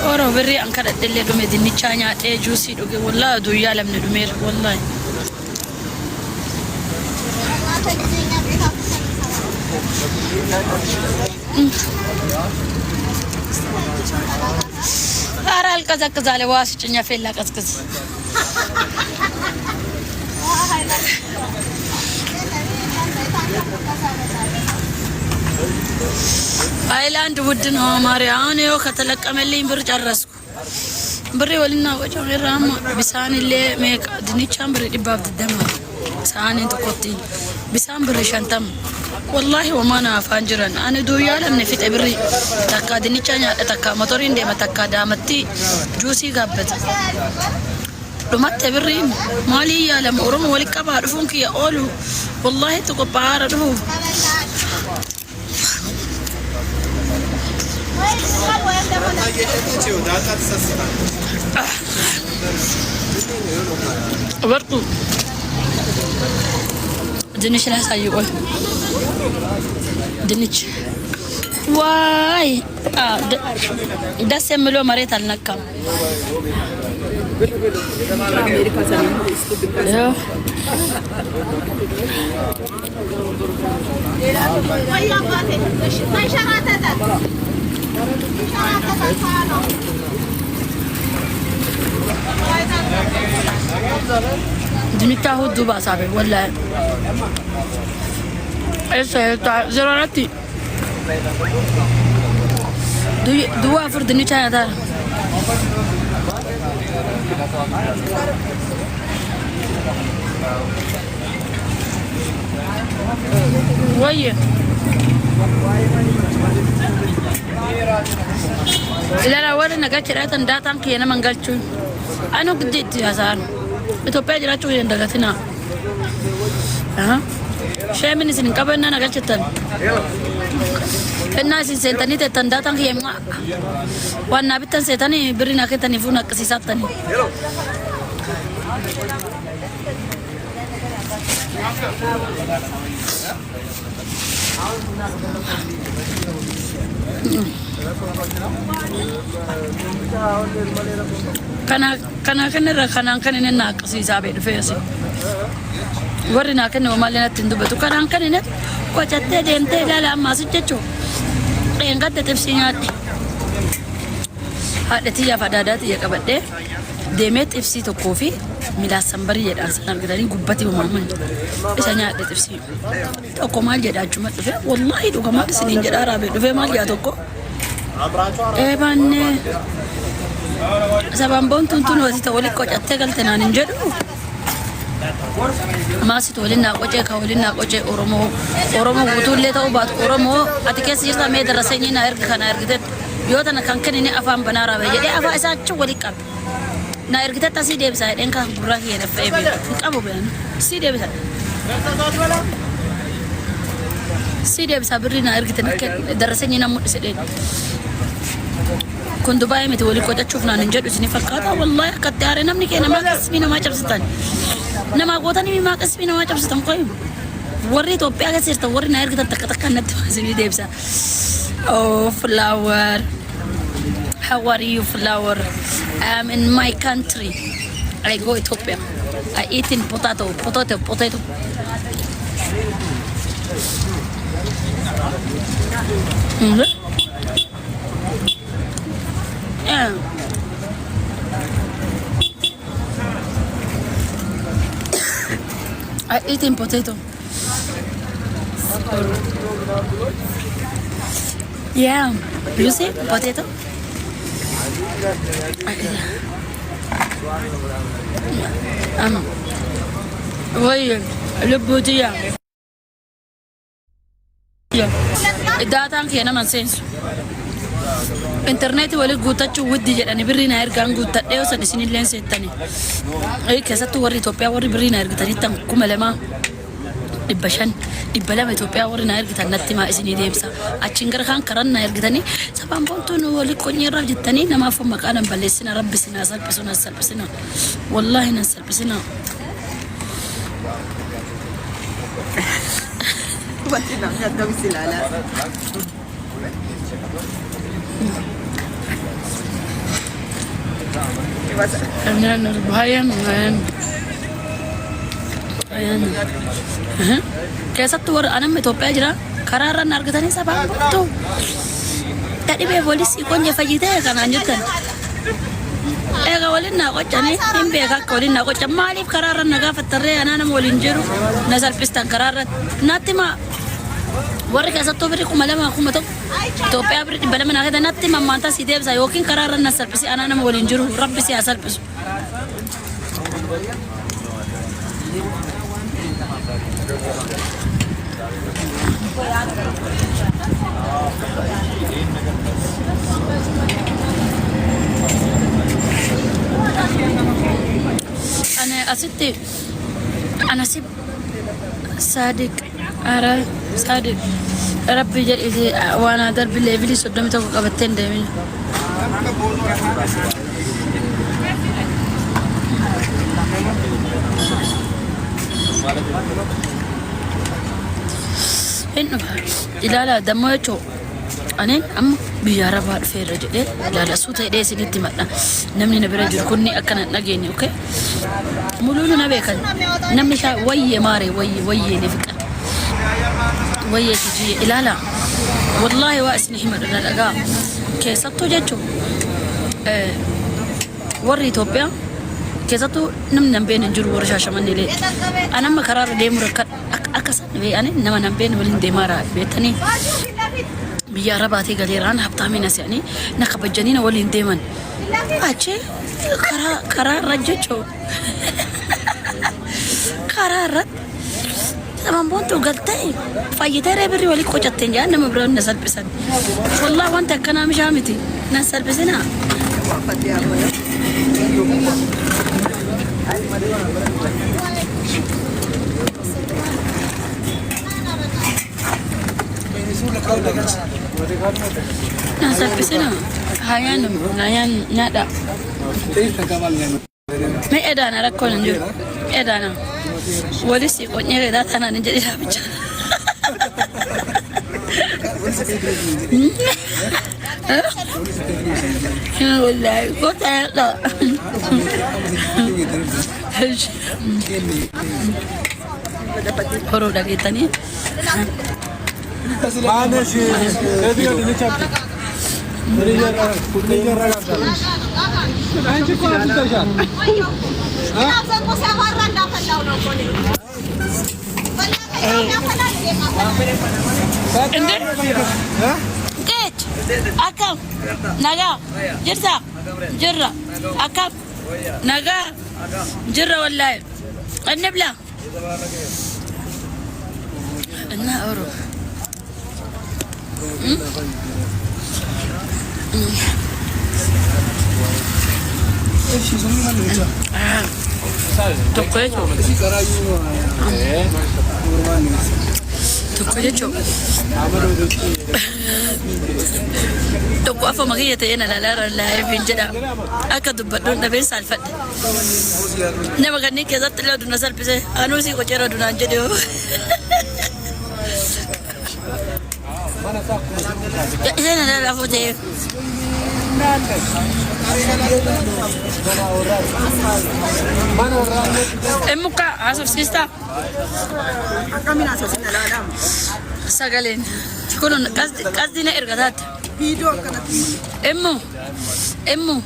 أورو بري أنكر اللي دومي دي نيشانيا إيه جوسي دوكي والله دويا لم ندمير والله أرى الكذا على واسع جنيا في الله كذا آيلاند ودنا مارياني وختلك أملين برجرسك بري ولنا وجه غير رام بسان اللي ميك دنيتشام بري دباب الدم سان انت قطين بسان بري شنتم والله وما انا فانجرن انا دويا لم نفيت بري تكا دنيتشان تكا موتورين دي متكا دامتي جوسي غبت لمت بري مالي يا لم اورم ولك بعرفونك يا اولو والله تقبار دو برضو دنيش لا سايقول دنيش واي دس يملو مريت النكام دنيتا هو دوبا صاحبي ولا ايش زرارتي دوا فرد دنيتا هذا ويه لا لا ولا نقاش راتن داتان كي انا منقلتو انا قديت يا زار إثيوبيا جراتو يندقتنا ها شيء من سنين قبلنا نقاشتن الناس سنتني تنداتان كي ما وانا بتن سنتني برينا كتني فونا كسيساتني kana kan ini nak si sabe de fesi warina kan no malena tindu betu kan ini ko chatte dente gala masu checho enga de tefsinya hada tiya fadada tiya kabade demet fc to kofi mila sambari ya dan sanar gidani gubbati wa mamman isanya de tefsi to ko mal ya da juma de wallahi do kamal sinin jada rabe de mal ya to ko banne saban bon tuntun wasi tawli ko chatte galtana ninjedu masi tolina qoje oromo gutulle taw bat oromo atike sirta me daraseni na erg kana ergitet yotana kankan ni afam banara be yede afa isachu wali qab na ergitet tasi debsa den kan burahi ene febe qabo ben si debsa si debsa birina ergitet daraseni na mud seden كنت باي متولي كنت تشوفنا ننجد وسني فكاتا والله كنت أرينا مني كنا ما كسبنا ما جبستان نما قوتني ما كسبنا ما جبستان قوي وريت وبيا كسر توري ناير كده تك نتوازني ديبسا oh flower how are you flower I'm in my country I go Ethiopia I eating potato I eating potato. Yeah, you see potato? Wait, look good here. That tank here, no sense. internet wali guutachu wadi jedhani birina ergan guutadheyo sadisini leen seetani ay keessattu warri Itoophiyaa warri birina ergitani tan kuma lama dibashan dibalama Itoophiyaa warri na ergitan natti ma isini deebsa achin gar kan karanna ergitani saban bontun wali qonyera jettani nama fu maqalan balesina rabbisina salbisina wallahi na salbisina batina hadda bisilala Ayan, bayan, ayan. Ayan. Keessattuu warra anam Itoophiyaa jira karaa irra argatanii sabaan buttu. Dhadhibee poolisii qonje fayyitee kanaan jettan. Egaa waliin naa qoccanii hin beeka akka waliin naa qoccan maaliif karaa irra na gaafattarree anaa nama waliin jiru na salphistan karaa irratti natti maa warri keessattuu birri 2,000 Itoophiyaa birri 200 naa keessatti natti mammaantaa si deebisa yookiin karaa irra na salphisi anaa nama waliin jiru rabbi si haa salphisu. أنا سب صادق أرى صادق ربي جل وأنا درب اللي إبليس قدامي توقع قبتين دايمين إنه إلا دمو يجو أنا أم بيارا بعد في الرجل لا لا صوت هيدا سنتي منا نمني نبرج كوني أكنا نجيني أوكي مولونا نبيكن نمني شا ويه ماري ويه نفكر ويه تجي لا لا والله واسني حمد أنا لقى كيساتو جاتو وري توبيا كيساتو نمبين نجور ورشاشة مني ليه أنا ما قرار ليه مركب أكسر نبي أنا نما نمبين ولين دمارة بيتني بيا رباتي قليران هبطامي ناس يعني نقب الجنين ولين ديمن أجي قرار رججو قرار تمام بونتو قلتي فايتة بري ولي كوجتين جانا مبرون نسال بسن والله وانت كنا مش عامتي نسال بسنا نسال بسنا هايان نادا ما إدانا ركون نجور إدانا ولسي قنية ذات أنا نجري لها بجا والله قلت لا هرو دقي تاني Kech, akam, naga, jirsa, jirra, akam, naga, jirra wallahi, annabla, anna oro. Toko afa magiya ta yana lalara laifin jida aka dubbadon da bai salfad ne maganin ke zata ladu na salfi sai anu si ko kera duna jide yana da lafote Emuka asaf sista kami nasa sinalalam sagalin kulun kasdi na irgatat video kanat emmu